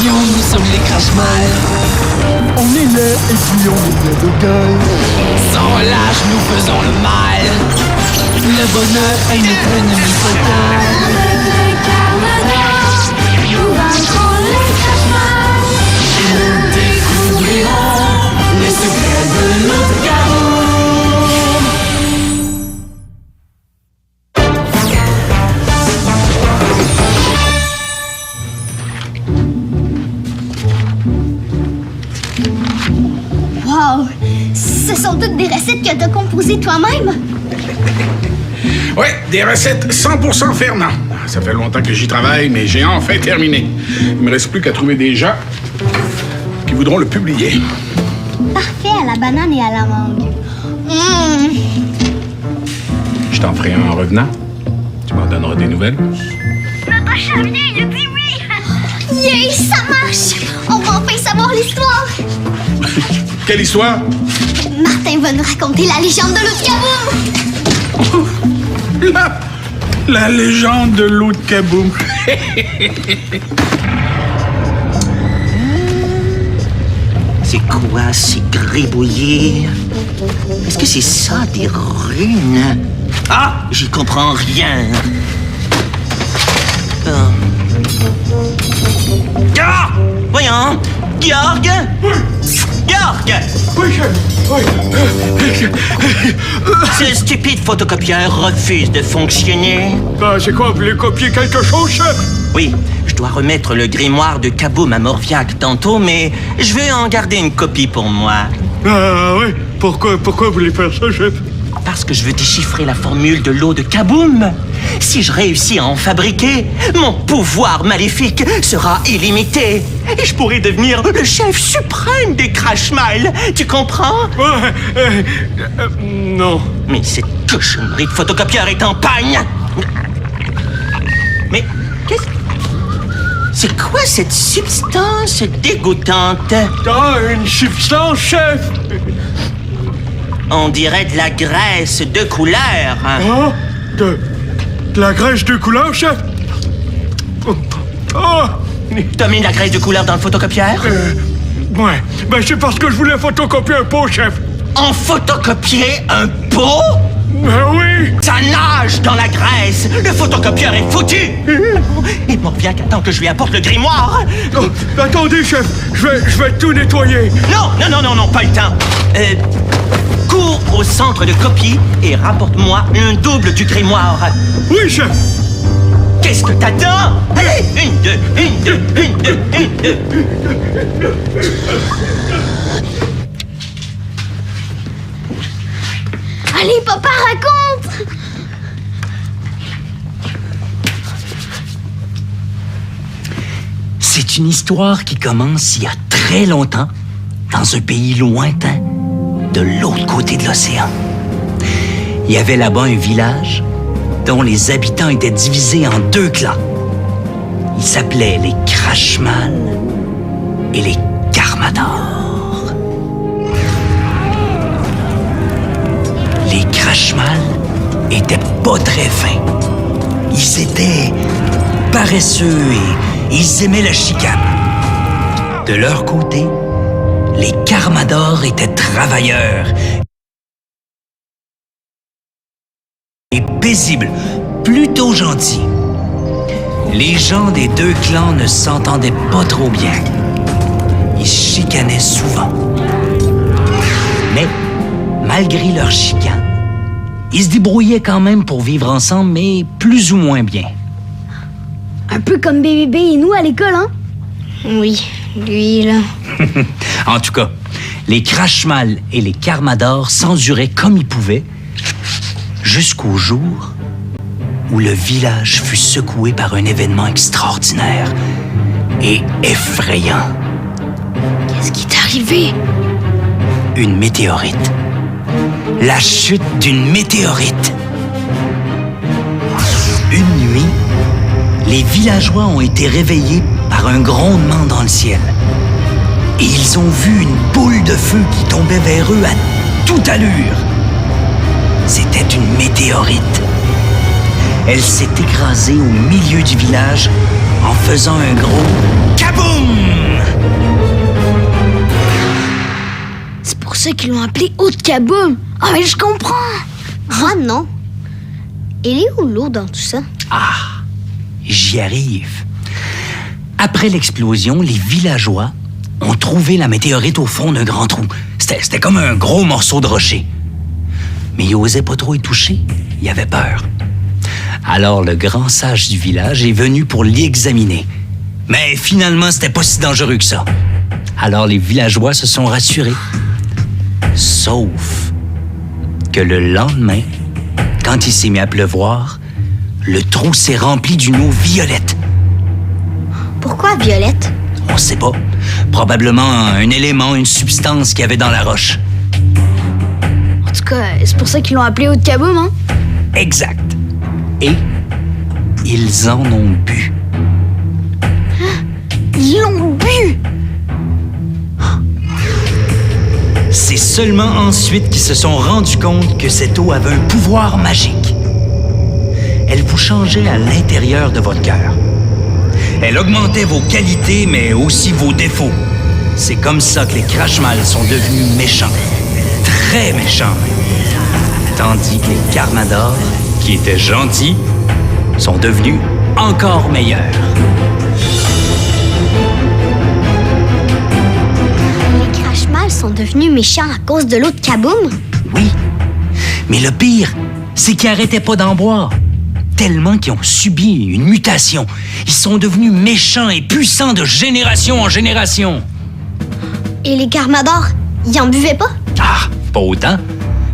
champions, nous sommes les Crashmal. On est laid et puis on est plein de gueule. Sans relâche, nous faisons le mal. Le bonheur est notre ennemi total. Nous vaincrons les Crashmal. Nous découvrirons les secrets de notre Kaboom. Wow! Ce sont toutes des recettes que t'as composées toi-même? Ouais, des recettes 100% Fernand. Ça fait longtemps que j'y travaille, mais j'ai enfin terminé. Il me reste plus qu'à trouver des gens qui voudront le publier. Parfait à la banane et à la mangue. Je t'en ferai un en revenant. Tu m'en donneras des nouvelles. Notre chevalier, il a dit oui! Yeah, ça marche! On va enfin savoir l'histoire! Quelle histoire? Martin va nous raconter la légende de l'eau de Kaboom! La légende de l'eau de Kaboom. C'est quoi ces gribouillis? Est-ce que c'est ça, des runes? Ah, j'y comprends rien. Ah! Voyons! Georg! Georg! Oui, chef. Oui. Ce stupide photocopieur refuse de fonctionner. Ben, c'est quoi, vous voulez copier quelque chose, chef? Oui, je dois remettre le grimoire de Kaboom à Morviac tantôt, mais je vais en garder une copie pour moi. Ah, oui. Pourquoi vous voulez faire ça, chef? Parce que je veux déchiffrer la formule de l'eau de Kaboom. Si je réussis à en fabriquer, mon pouvoir maléfique sera illimité. Et je pourrai devenir le chef suprême des Crashmal. Tu comprends? Ouais, non. Mais cette cochonnerie de photocopieur est en panne. Mais qu'est-ce... C'est quoi cette substance dégoûtante? Ah, une substance, chef! On dirait de la graisse de couleur. Ah, de la graisse de couleur, chef? Ah! T'as mis de la graisse de couleur dans le photocopieur? Ouais. Ben, c'est parce que je voulais photocopier un pot, chef. En photocopier un pot? Ben oui! Ça nage dans la graisse! Le photocopieur est foutu! Il m'en revient qu'attends que je lui apporte le grimoire! Oh, attendez, chef, je vais tout nettoyer. Non, pas le temps! Cours au centre de copie et rapporte-moi un double du grimoire. Oui, chef! Qu'est-ce que t'attends? Allez, une, deux. Allez, papa, raconte! C'est une histoire qui commence il y a très longtemps, dans un pays lointain, de l'autre côté de l'océan. Il y avait là-bas un village dont les habitants étaient divisés en deux clans. Ils s'appelaient les Crashmal et les Carmador. Les Crashmal étaient pas très fins. Ils étaient paresseux et ils aimaient la chicane. De leur côté, les Carmador étaient travailleurs et paisibles, plutôt gentils. Les gens des deux clans ne s'entendaient pas trop bien. Ils se chicanaient souvent. Mais, malgré leur chicane, ils se débrouillaient quand même pour vivre ensemble, mais plus ou moins bien. Un peu comme Bébé et nous à l'école, hein? Oui, lui, là. En tout cas, les Crashmal et les Carmador s'enduraient comme ils pouvaient, jusqu'au jour où le village fut secoué par un événement extraordinaire et effrayant. Qu'est-ce qui t'est arrivé? Une météorite. La chute d'une météorite. Une nuit, les villageois ont été réveillés par un grondement dans le ciel. Et ils ont vu une boule de feu qui tombait vers eux à toute allure. C'était une météorite. Elle s'est écrasée au milieu du village en faisant un gros kaboum! qu'ils l'ont appelé Eau de Kaboom. Ah, mais je comprends. Ah non. Elle est où l'eau dans tout ça? Ah, j'y arrive. Après l'explosion, les villageois ont trouvé la météorite au fond d'un grand trou. C'était comme un gros morceau de rocher. Mais ils n'osaient pas trop y toucher. Ils avaient peur. Alors le grand sage du village est venu pour l'y examiner. Mais finalement, c'était pas si dangereux que ça. Alors les villageois se sont rassurés. Sauf que le lendemain, quand il s'est mis à pleuvoir, le trou s'est rempli d'une eau violette. Pourquoi violette? On sait pas. Probablement un élément, une substance qu'il y avait dans la roche. En tout cas, c'est pour ça qu'ils l'ont appelé Eau de Kaboom, hein? Exact. Et ils en ont bu. Ils l'ont bu! C'est seulement ensuite qu'ils se sont rendus compte que cette eau avait un pouvoir magique. Elle vous changeait à l'intérieur de votre cœur. Elle augmentait vos qualités, mais aussi vos défauts. C'est comme ça que les Crashmal sont devenus méchants. Très méchants. Tandis que les Carmador, qui étaient gentils, sont devenus encore meilleurs. Les Crashmal sont devenus méchants à cause de l'eau de Kaboom? Oui. Mais le pire, c'est qu'ils n'arrêtaient pas d'en boire. Tellement qu'ils ont subi une mutation. Ils sont devenus méchants et puissants de génération en génération. Et les Carmador, ils en buvaient pas? Ah, pas autant.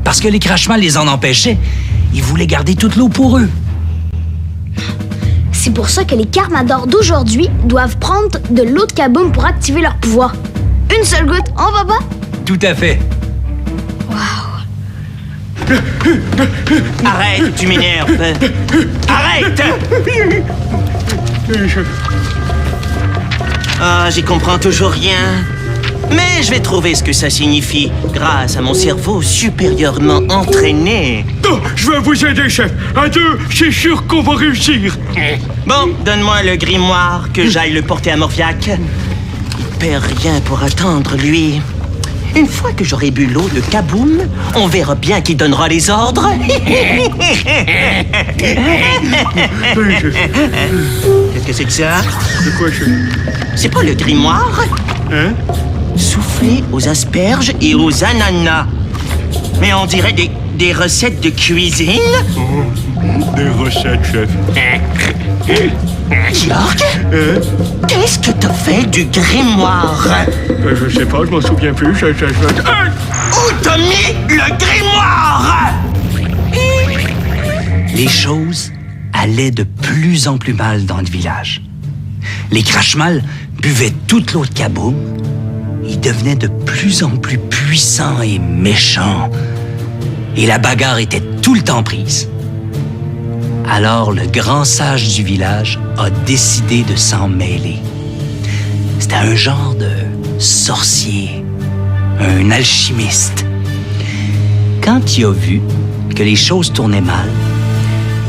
Parce que les Crashmal les en empêchaient. Ils voulaient garder toute l'eau pour eux. C'est pour ça que les Carmador d'aujourd'hui doivent prendre de l'eau de Kaboom pour activer leur pouvoir. Une seule goutte, on va pas? Tout à fait. Arrête, tu m'énerves. Arrête! Ah, j'y comprends toujours rien. Mais je vais trouver ce que ça signifie grâce à mon cerveau supérieurement entraîné. Oh, je vais vous aider, chef. À deux, c'est sûr qu'on va réussir. Bon, donne-moi le grimoire que j'aille le porter à Morviac. Il perd rien pour attendre, lui. Une fois que j'aurai bu l'eau de Kaboom, on verra bien qui donnera les ordres. Qu'est-ce que c'est que ça? De quoi, chef? C'est pas le grimoire? Hein? Souffler aux asperges et aux ananas. Mais on dirait des recettes de cuisine. Des recettes, chef. Georg, qu'est-ce que t'as fait du grimoire? Je sais pas, je m'en souviens plus. Où t'as mis le grimoire? Les choses allaient de plus en plus mal dans le village. Les Crashmal buvaient toute l'eau de Kaboom. Ils devenaient de plus en plus puissants et méchants. Et la bagarre était tout le temps prise. Alors le grand sage du village a décidé de s'en mêler. C'était un genre de sorcier, un alchimiste. Quand il a vu que les choses tournaient mal,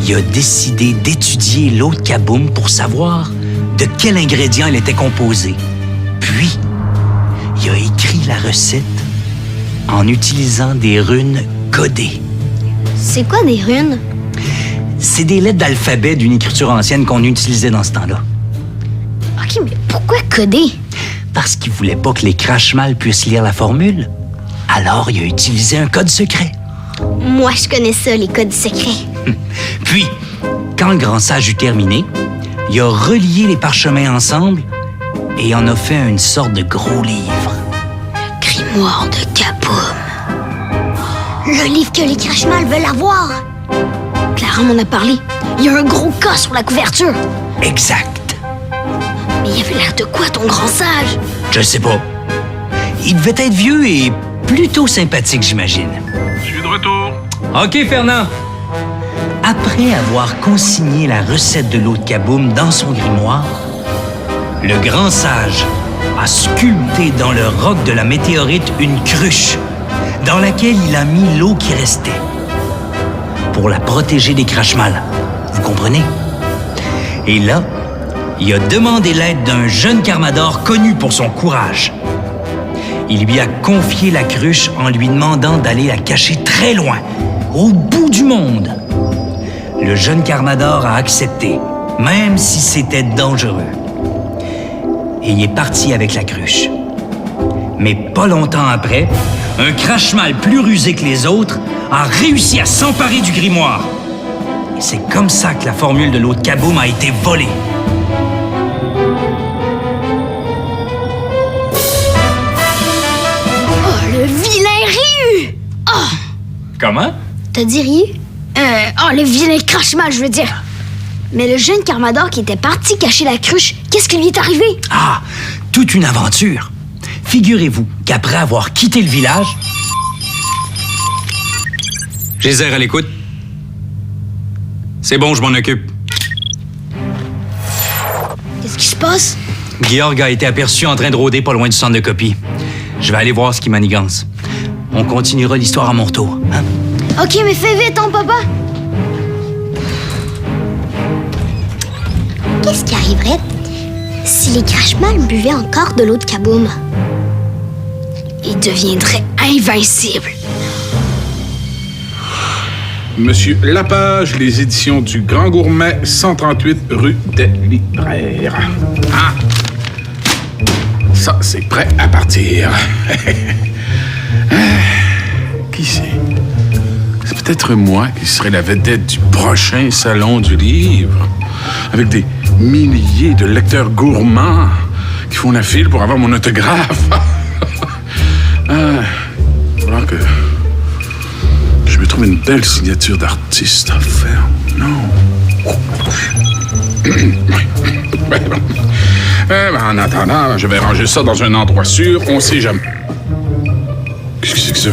il a décidé d'étudier l'eau de Kaboom pour savoir de quel ingrédient elle était composée. Puis, il a écrit la recette en utilisant des runes codées. C'est quoi des runes? C'est des lettres d'alphabet d'une écriture ancienne qu'on utilisait dans ce temps-là. Ok, mais pourquoi coder? Parce qu'il voulait pas que les Crashmal puissent lire la formule. Alors, il a utilisé un code secret. Moi, je connais ça, les codes secrets. Puis, quand le grand sage eut terminé, il a relié les parchemins ensemble et en a fait une sorte de gros livre. Grimoire de Kaboom. Le livre que les Crashmal veulent avoir. Clara m'en a parlé. Il y a un gros cas sur la couverture. Exact. Mais il avait l'air de quoi, ton grand sage? Je sais pas. Il devait être vieux et plutôt sympathique, j'imagine. Je suis de retour. OK, Fernand. Après avoir consigné la recette de l'eau de Kaboom dans son grimoire, le grand sage a sculpté dans le roc de la météorite une cruche dans laquelle il a mis l'eau qui restait pour la protéger des Crashmal. Vous comprenez? Et là, il a demandé l'aide d'un jeune Carmador connu pour son courage. Il lui a confié la cruche en lui demandant d'aller la cacher très loin, au bout du monde. Le jeune Carmador a accepté, même si c'était dangereux. Et il est parti avec la cruche. Mais pas longtemps après, un crache-mal plus rusé que les autres a réussi à s'emparer du grimoire. Et c'est comme ça que la formule de l'eau de Kaboom a été volée. Oh, le vilain Ryu! Oh! Comment? T'as dit Ryu? Le vilain crache-mal, je veux dire. Mais le jeune Carmador qui était parti cacher la cruche, qu'est-ce qui lui est arrivé? Ah, toute une aventure. Figurez-vous qu'après avoir quitté le village... Gézère à l'écoute. C'est bon, je m'en occupe. Qu'est-ce qui se passe? Georg a été aperçu en train de rôder pas loin du centre de copie. Je vais aller voir ce qui manigance. On continuera l'histoire à mon tour, hein? Ok, mais fais vite, hein, papa! Qu'est-ce qui arriverait si les crache-mal buvaient encore de l'eau de Kaboom? Ils deviendraient invincibles. Monsieur Lapage, les éditions du Grand Gourmet, 138 rue des Libraires. Ah! Ça, c'est prêt à partir. Qui c'est? C'est peut-être moi qui serai la vedette du prochain salon du livre, avec des milliers de lecteurs gourmands qui font la file pour avoir mon autographe. Il va falloir que je me trouve une belle signature d'artiste à faire. Non. En attendant, je vais ranger ça dans un endroit sûr. On sait jamais. Qu'est-ce que c'est que ça?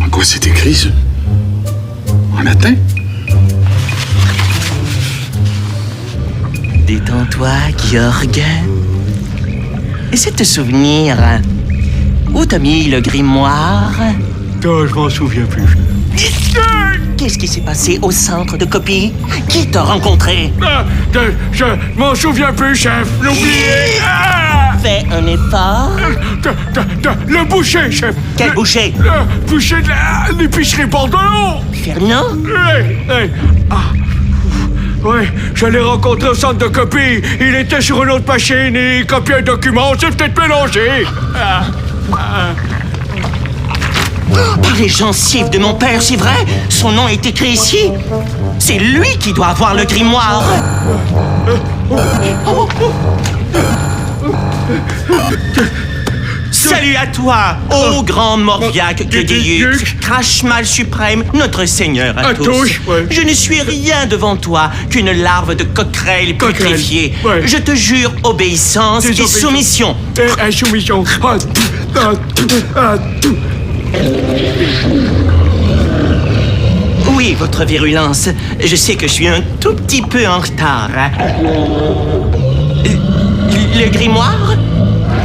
En quoi c'est écrit, ça? En latin? Détends-toi, Georg. Essaie de te souvenir. Où t'as mis le grimoire? Je m'en souviens plus. Qu'est-ce qui s'est passé au centre de copie? Qui t'a rencontré? Je m'en souviens plus, chef. L'oublié. Fais un effort. Le boucher, chef. Quel boucher? Le boucher de l'épicerie Bordelot. Fernand? Oui, je l'ai rencontré au centre de copie. Il était sur une autre machine et il copiait un document. On s'est peut-être mélangé. Par les gencives de mon père, c'est vrai? Son nom est écrit ici. C'est lui qui doit avoir le grimoire. Salut à toi, ô grand Morviac Guegueyuc, crache-mal suprême, notre seigneur à tous. Ouais. Je ne suis rien devant toi qu'une larve de coquerelle putréfiée. Ouais. Je te jure obéissance et soumission. Soumission. Oui, votre virulence. Je sais que je suis un tout petit peu en retard. Le grimoire?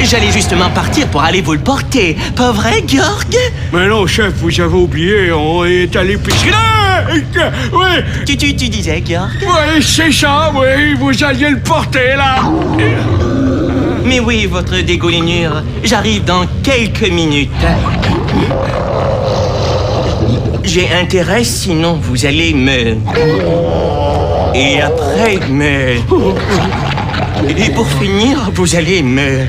J'allais justement partir pour aller vous le porter. Pas vrai, Georg? Mais non, chef, vous avez oublié, on est à l'épicerie. Oui, Tu disais, Georg? oui, c'est ça, oui, vous alliez le porter, là. Mais oui, votre dégoulinure. J'arrive dans quelques minutes. J'ai intérêt, sinon vous allez me... Et après, me... Et pour finir, vous allez me...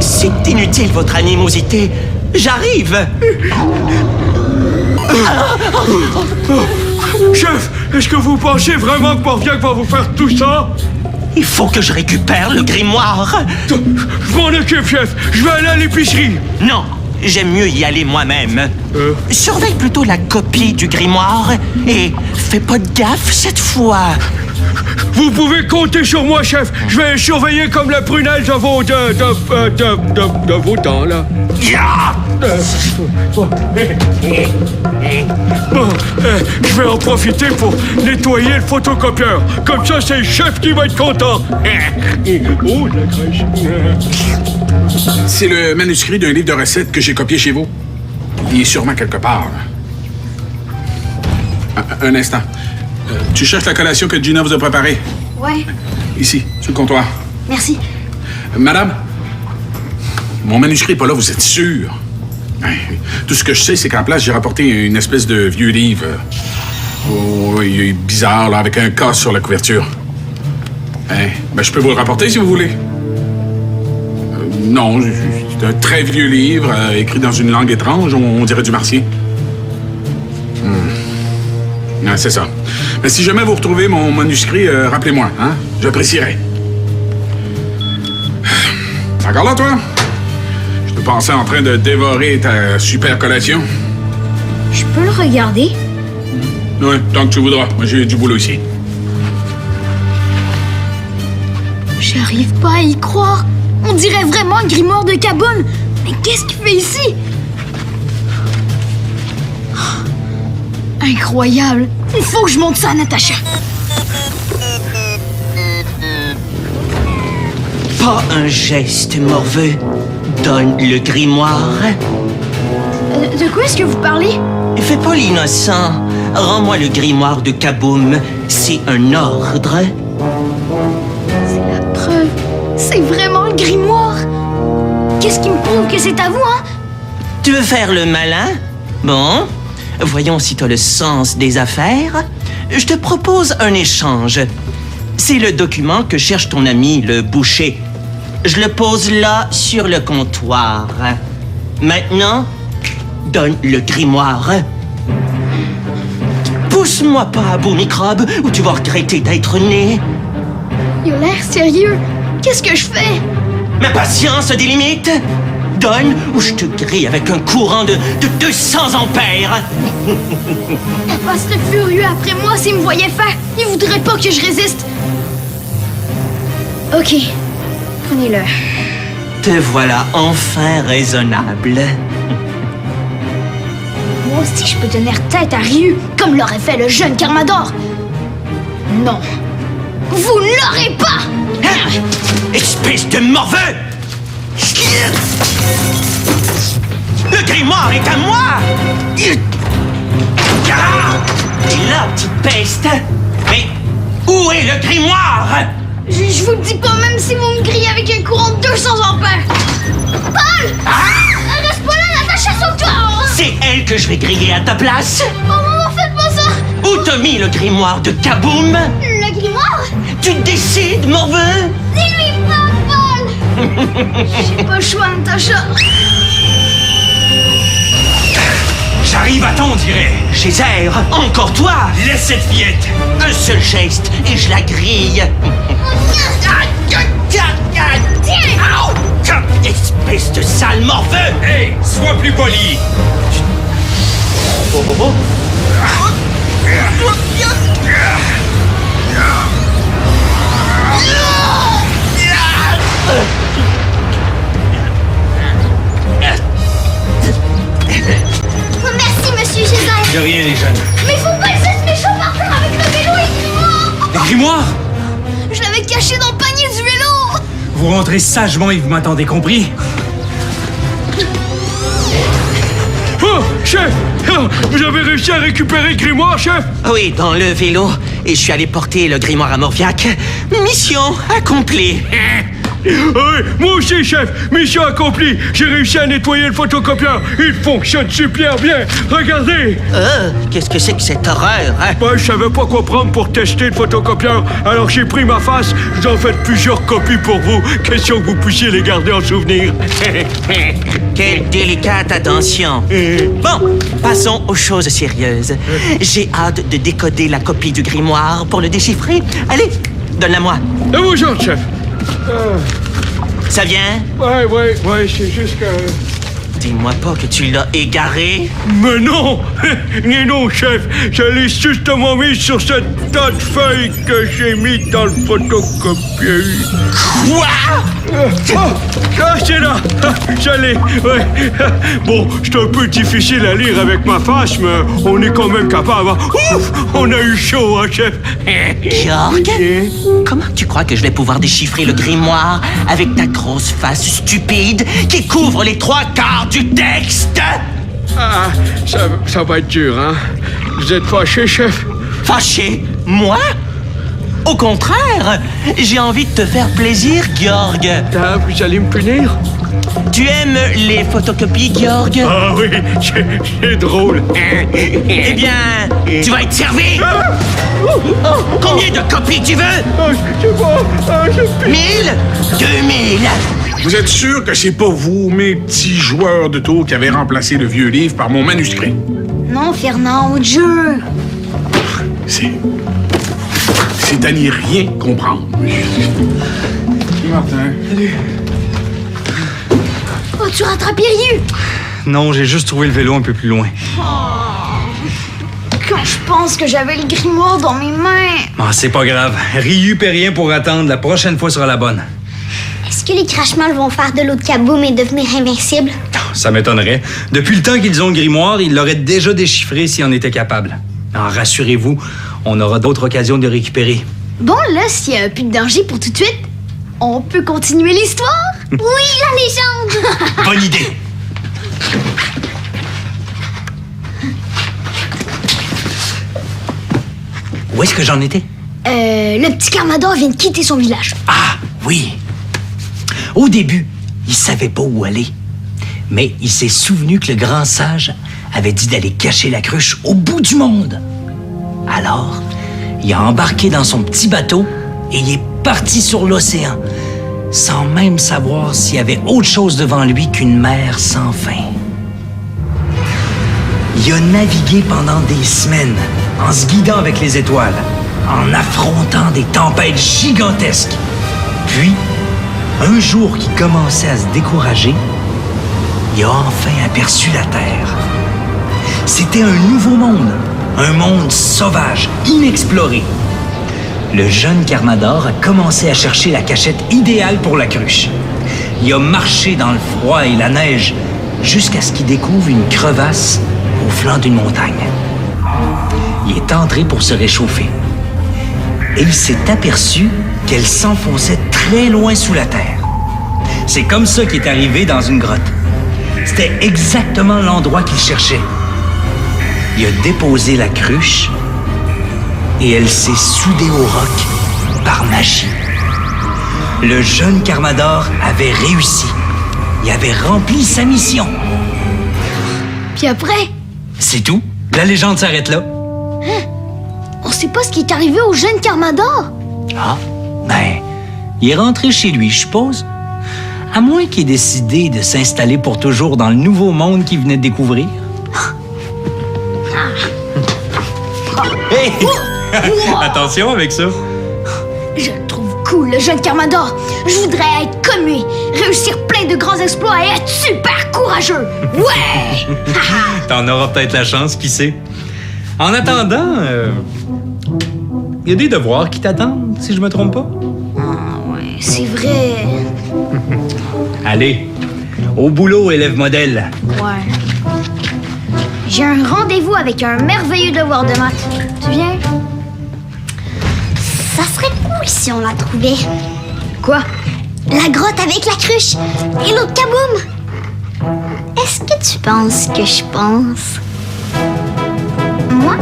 C'est inutile, votre animosité. J'arrive. Chef, est-ce que vous pensez vraiment que Morviac va vous faire tout ça? Il faut que je récupère le grimoire. Je m'en occupe, chef. Je vais aller à l'épicerie. Non, j'aime mieux y aller moi-même. Surveille plutôt la copie du grimoire et fais pas de gaffe cette fois. Vous pouvez compter sur moi, chef. Je vais surveiller comme la prunelle de vos dents, là. Bon, je vais en profiter pour nettoyer le photocopieur. Comme ça, c'est le chef qui va être content. Oh, la crèche. C'est le manuscrit d'un livre de recettes que j'ai copié chez vous. Il est sûrement quelque part. Un instant. Tu cherches la collation que Gina vous a préparée? Ouais, Ici, sur le comptoir. merci. Madame, mon manuscrit n'est pas là, vous êtes sûr? Tout ce que je sais, c'est qu'en place, j'ai rapporté une espèce de vieux livre. Il est bizarre, là, avec un K sur la couverture. Ben, je peux vous le rapporter si vous voulez. Non, c'est un très vieux livre, écrit dans une langue étrange, on dirait du martien. Ah, c'est ça. Mais si jamais vous retrouvez mon manuscrit, rappelez-moi, hein? J'apprécierais. Encore là, toi? Je te pensais en train de dévorer ta super collation. Je peux le regarder? Oui, tant que tu voudras. Moi, j'ai du boulot ici. J'arrive pas à y croire. On dirait vraiment le grimoire de Kaboom. Mais qu'est-ce qu'il fait ici? Oh, incroyable. Il faut que je monte ça à Natacha. Pas un geste, morveux. Donne le grimoire. De quoi est-ce que vous parlez? Fais pas l'innocent. Rends-moi le grimoire de Kaboom. C'est un ordre. C'est la preuve. C'est vraiment le grimoire. Qu'est-ce qui me prouve que c'est à vous, hein? Tu veux faire le malin? Bon, voyons si t'as le sens des affaires. Je te propose un échange. C'est le document que cherche ton ami, le boucher. Je le pose là, sur le comptoir. Maintenant, donne le grimoire. Pousse-moi pas à bout, microbe, ou tu vas regretter d'être né. Il a l'air sérieux. Qu'est-ce que je fais? Ma patience a des limites. Donne ou je te grille avec un courant de 200 ampères. Papa serait furieux après moi s'il me voyait faire. Il voudrait pas que je résiste. Ok, prenez-le. Te voilà enfin raisonnable. Moi aussi, je peux tenir tête à Ryu, comme l'aurait fait le jeune Carmador. Non, vous ne l'aurez pas! Hein? Espèce de morveux! Le grimoire est à moi! Et là, petite peste! Mais où est le grimoire? Je vous le dis pas, même si vous me grillez avec un courant de 200 ampères. Paul! Reste pas là, Natacha, sauve-toi! C'est elle que je vais griller à ta place! Oh maman, faites pas ça! Où t'as mis le grimoire de Kaboom? Le grimoire? Tu décides, morveux? Dis-lui pas, Paul! J'ai pas le choix, Natacha. J'arrive à temps, on dirait. Geyser, encore toi! Laisse cette fillette. Un seul geste et je la grille. Au! Espèce de sale morveux! Hey, sois plus poli. Merci, monsieur Geyser. De rien, les jeunes. Mais faut pas laisser ce méchant par terre avec le vélo et le grimoire. Le grimoire? Je l'avais caché dans le panier du vélo. Vous rentrez sagement et vous m'attendez, compris? Oh, chef! Vous avez réussi à récupérer le grimoire, chef? Oui, dans le vélo. Et je suis allé porter le grimoire à Morviac. Mission accomplie. Oui, moi aussi, chef. Mission accomplie. J'ai réussi à nettoyer le photocopieur. Il fonctionne super bien. Regardez. Qu'est-ce que c'est que cette horreur, hein? Ben, je savais pas quoi prendre pour tester le photocopieur. Alors j'ai pris ma face. J'en fais plusieurs copies pour vous. Question que vous puissiez les garder en souvenir. Quelle délicate attention. Bon, passons aux choses sérieuses. J'ai hâte de décoder la copie du grimoire pour le déchiffrer. Allez, donne-la moi. Et vous autres, chef? Ça vient? Ouais, c'est juste que... Dis-moi pas que tu l'as égaré. Mais non! Mais non, chef! Je l'ai justement mis sur cette tas de feuilles que j'ai mis dans le photocopieur. Quoi? C'est là! Je l'ai, ouais. Bon, c'est un peu difficile à lire avec ma face, mais on est quand même capable. Ouf! On a eu chaud, hein, chef? Georg? Comment tu crois que je vais pouvoir déchiffrer le grimoire avec ta grosse face stupide qui couvre les 3/4 du texte? Ah, ça va être dur, hein? Vous êtes fâché, chef? Fâché? Moi? Au contraire, j'ai envie de te faire plaisir, Georg. Ah, vous allez me punir? Tu aimes les photocopies, Georg? Ah oui, c'est drôle. Eh bien, tu vas être servi! Combien de copies tu veux? Ah, je sais pas. Ah, je... 1000? 2000? Vous êtes sûr que c'est pas vous, mes petits joueurs de tour, qui avez remplacé le vieux livre par mon manuscrit? Non, Fernand, au jeu. C'est à n'y rien comprendre. Martin. Oh, tu rattrapes Ryu. Non, j'ai juste trouvé le vélo un peu plus loin. Quand je pense que j'avais le grimoire dans mes mains. Ah, c'est pas grave. Ryu paie rien pour attendre. La prochaine fois sera la bonne. Est-ce que les Crashmalls vont faire de l'eau de Kaboom et devenir invincibles? Ça m'étonnerait. Depuis le temps qu'ils ont le grimoire, ils l'auraient déjà déchiffré s'ils en étaient capables. Alors, rassurez-vous, on aura d'autres occasions de le récupérer. Bon, là, s'il n'y a plus de danger pour tout de suite, on peut continuer l'histoire? Oui, la légende! Bonne idée. Où est-ce que j'en étais? Le petit Carmador vient de quitter son village. Ah, oui. Au début, il savait pas où aller. Mais il s'est souvenu que le grand sage avait dit d'aller cacher la cruche au bout du monde. Alors, il a embarqué dans son petit bateau et il est parti sur l'océan, sans même savoir s'il y avait autre chose devant lui qu'une mer sans fin. Il a navigué pendant des semaines, en se guidant avec les étoiles, en affrontant des tempêtes gigantesques. Puis, un jour qu'il commençait à se décourager, il a enfin aperçu la Terre. C'était un nouveau monde, un monde sauvage, inexploré. Le jeune Carmador a commencé à chercher la cachette idéale pour la cruche. Il a marché dans le froid et la neige jusqu'à ce qu'il découvre une crevasse au flanc d'une montagne. Il est entré pour se réchauffer. Et il s'est aperçu qu'elle s'enfonçait très loin sous la terre. C'est comme ça qu'il est arrivé dans une grotte. C'était exactement l'endroit qu'il cherchait. Il a déposé la cruche et elle s'est soudée au roc par magie. Le jeune Carmador avait réussi. Il avait rempli sa mission. Puis après, C'est tout. La légende s'arrête là. on sait pas ce qui est arrivé au jeune Carmador. Ah, ben, il est rentré chez lui, je suppose. À moins qu'il ait décidé de s'installer pour toujours dans le nouveau monde qu'il venait de découvrir. Hey! Attention avec ça. Je le trouve cool, le jeune Carmador. Je voudrais être comme lui, réussir plein de grands exploits et être super courageux. Ouais! T'en auras peut-être la chance, qui sait. En attendant, il y a des devoirs qui t'attendent, si je me trompe pas. C'est vrai. Allez, au boulot, élève modèle. Ouais. J'ai un rendez-vous avec un merveilleux devoir de maths. Tu viens? Ça serait cool si on la trouvait. Quoi? La grotte avec la cruche et l'eau de Kaboom. Est-ce que tu penses que je pense? Moi,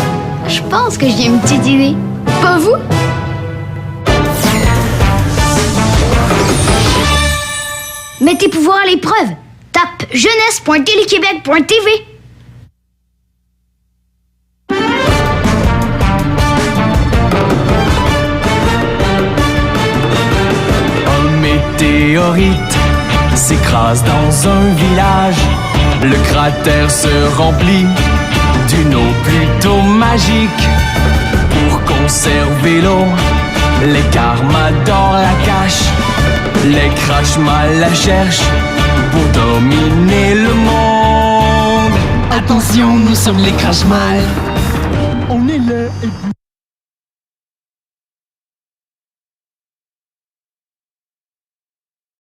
je pense que j'ai une petite idée. Pas vous? Mets tes pouvoirs à l'épreuve. Tape jeunesse.téléquébec.tv. Un météorite s'écrase dans un village. Le cratère se remplit d'une eau plutôt magique. Pour conserver l'eau, les Carmador la cachent. Les Crashmalls la cherchent pour dominer le monde. Attention, nous sommes les Crashmalls. On est là et